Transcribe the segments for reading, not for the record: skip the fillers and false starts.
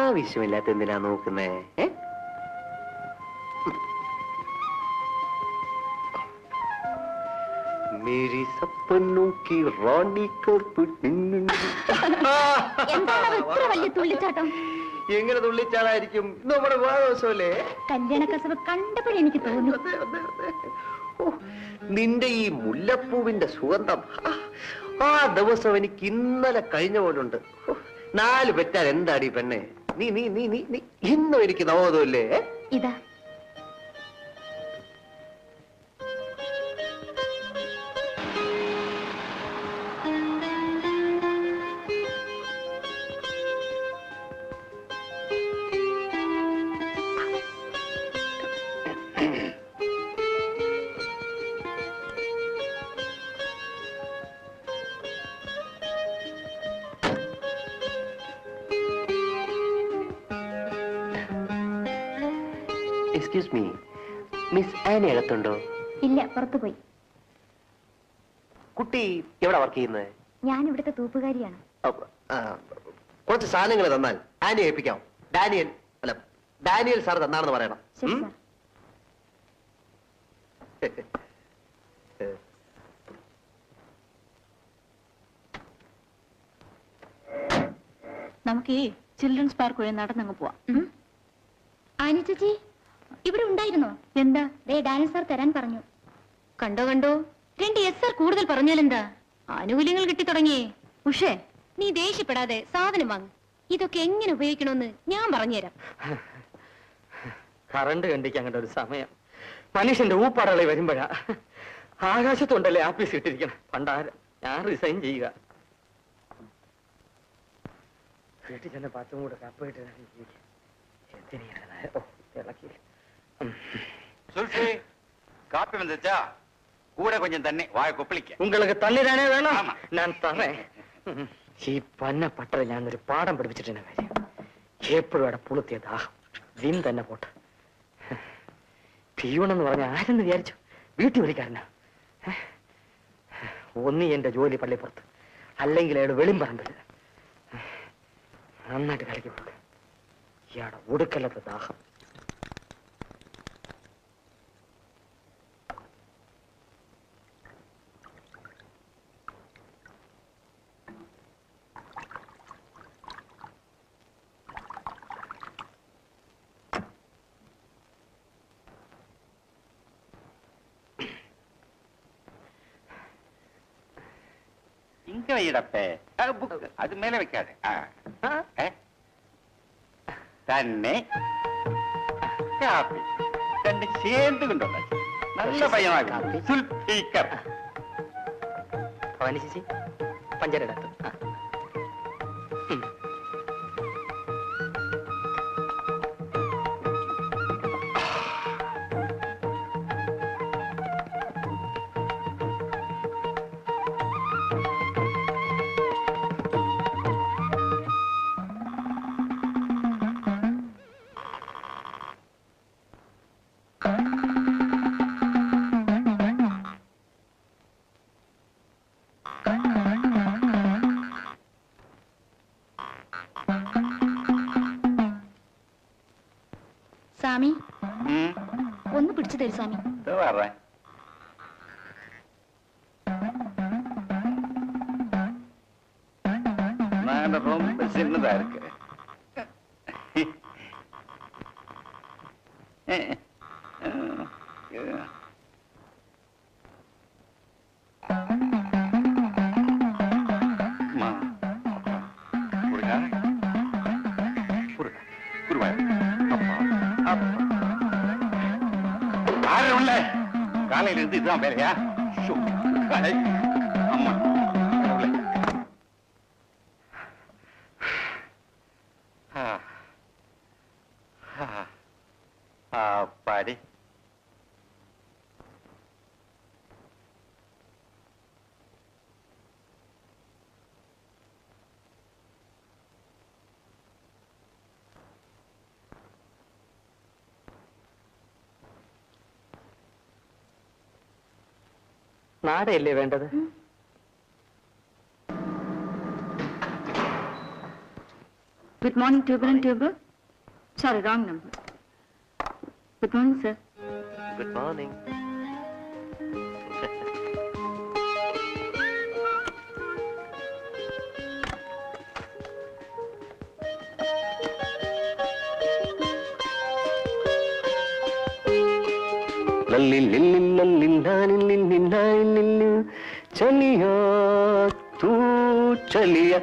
ആവശ്യമില്ലാത്ത എന്തിനാ നോക്കുന്നേ? മേരി സപ്പനോं की റാണി തുള്ളിച്ചാട്ടം എങ്ങനെ തുള്ളിച്ചാടായിരിക്കും? നമ്മുടെ വിവാഹദിവസമല്ലേ? കല്യാണ കസവ് കണ്ടപ്പോഴേ എനിക്ക് തോന്നി. നിന്റെ ഈ മുല്ലപ്പൂവിന്റെ സുഗന്ധം ആ ദിവസം എനിക്ക് ഇന്നലെ കഴിഞ്ഞ പോലുണ്ട്. 4 പെറ്റാൽ എന്താടി പെണ്ണെ? നീ നീ നീ നീ നീ ഇന്നും എനിക്ക് നവോദല്ലേ? ഇതാ എക്സ്ക്യൂസ് മീ, മിസ് ആനി അകത്തുണ്ടോ? ഇല്ല, പുറത്തു പോയി. കുട്ടി എവിടെ വർക്ക് ചെയ്യുന്നത്? ഞാൻ ഇവിടുത്തെ തൂപ്പുകാരിയാണ്. കുറച്ച് സാധനങ്ങൾ തന്നാൽ ആനി ഏൽപ്പിക്കാം. ഡാനിയൽ സാർ തന്നാണെന്ന് പറയണം. ശരി സാർ. നമുക്ക് ഈ ചിൽഡ്രൻസ് പാർക്ക് വഴി നടന്നങ്ങ് പോവാം. ആനി ചേച്ചി ഇവിടെ ഉണ്ടായിരുന്നോ? എന്താ? ദേ ഡാനിയൽ സാർ തരാൻ പറഞ്ഞു. കണ്ടോ കണ്ടോ, 2 SR കൂടുതൽ പറഞ്ഞാലെന്താ? ആനുകൂല്യങ്ങൾ കിട്ടി തുടങ്ങിയേ. ഉഷേ, നീ ദേഷ്യപ്പെടാതെ സാധനം വാങ്ങും. ഇതൊക്കെ എങ്ങനെ ഉപയോഗിക്കണമെന്ന് ഞാൻ പറഞ്ഞുതരാം. കറണ്ട് കണ്ടിക്ക് അങ്ങനെ ഒരു സമയം മനുഷ്യന്റെ ഊപ്പാടളി വരുമ്പോഴാ. ആകാശത്തുണ്ടല്ലേ ആഫീസ് ഇട്ടിരിക്കണം. പണ്ടാരം ഞാൻ റിസൈൻ ചെയ്യുക. വീട്ടിൽ ചെന്ന പാത്തും കൂടെ കപ്പിട്ട് ഇളക്കി. காப்பி வந்துச்சா? கூட கொஞ்சம் தண்ணி வாய கொப்பளிக்க. உங்களுக்கு தண்ணி தானே வேணும்? நான் தரேன். ഈ പന്ന പട്ടറ ഞാനൊരു പാഠം പഠിപ്പിച്ചിട്ടുണ്ട് കാര്യം. എപ്പോഴും അവിടെ പുളുത്തിയ ദാഹം വീം തന്നെ പോട്ടെ. പിയൂണെന്ന് പറഞ്ഞ ആരെന്ന് വിചാരിച്ചു? വീട്ടിൽ ഒരുക്കാരനാ. ഒന്നി എന്റെ ജോലി പള്ളിപ്പുറത്ത്, അല്ലെങ്കിൽ അയാൾ വെളിമ്പറമ്പിൽ. നന്നായിട്ട് കളിക്ക് പോട്ടെ. ഇയാടെ ഒടുക്കല്ലാത്ത ദാഹം. இங்க வைடப்பே. அது மேல வைக்காது. தண்ணி காப்பி 2 சேர்ந்து கொண்டு வந்தாச்சு. நல்ல பையனாக சுல்பீக்கர். ഭവാനി ചേച്ചി പഞ്ചാര എടുത്തു. സാമി, ഒന്ന് പിടിച്ചു തരൂ സാമി. ரொம்ப சின்னதா இருக்கு. காலையில இருந்து இதுதான் வேலையா? அம்மா பாடி നാടയല്ലേ വേണ്ടത്? Good morning, Tuber and Tuber. Sorry, wrong number. Good morning, sir. Good morning. ചലിയാ തൂ ചലിയ.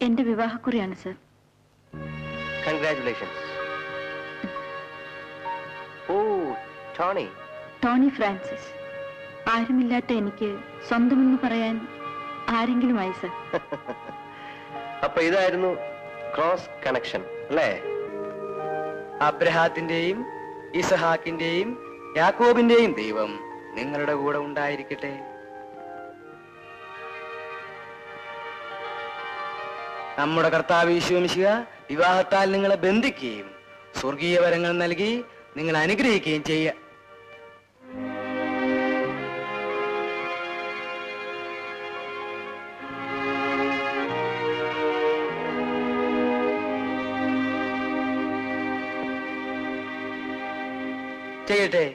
എന്റെ വിവാഹക്കുറിയാണ് സർ. കൺഗ്രാറ്റുലേഷൻസ്. ഓ, ടോണി. Tony Francis. ആരുമില്ലാത്ത എനിക്ക് സ്വന്തമെന്ന് പറയാൻ ആരെങ്കിലുമായി സർ. അപ്പൊ ഇതായിരുന്നു ക്രോസ് കണക്ഷൻ അല്ലേ? അബ്രഹാത്തിന്റെയും ഇസഹാക്കിന്റെയും യാക്കോബിന്റെയും ദൈവം നിങ്ങളുടെ കൂടെ ഉണ്ടായിരിക്കട്ടെ. നമ്മുടെ കർത്താവ് യേശു മിശിഹ വിവാഹത്താൽ നിങ്ങളെ ബന്ധിക്കുകയും സ്വർഗീയ വരങ്ങൾ നൽകി നിങ്ങളെ അനുഗ്രഹിക്കുകയും ചെയ്യുക. ചെയ്യട്ടെ.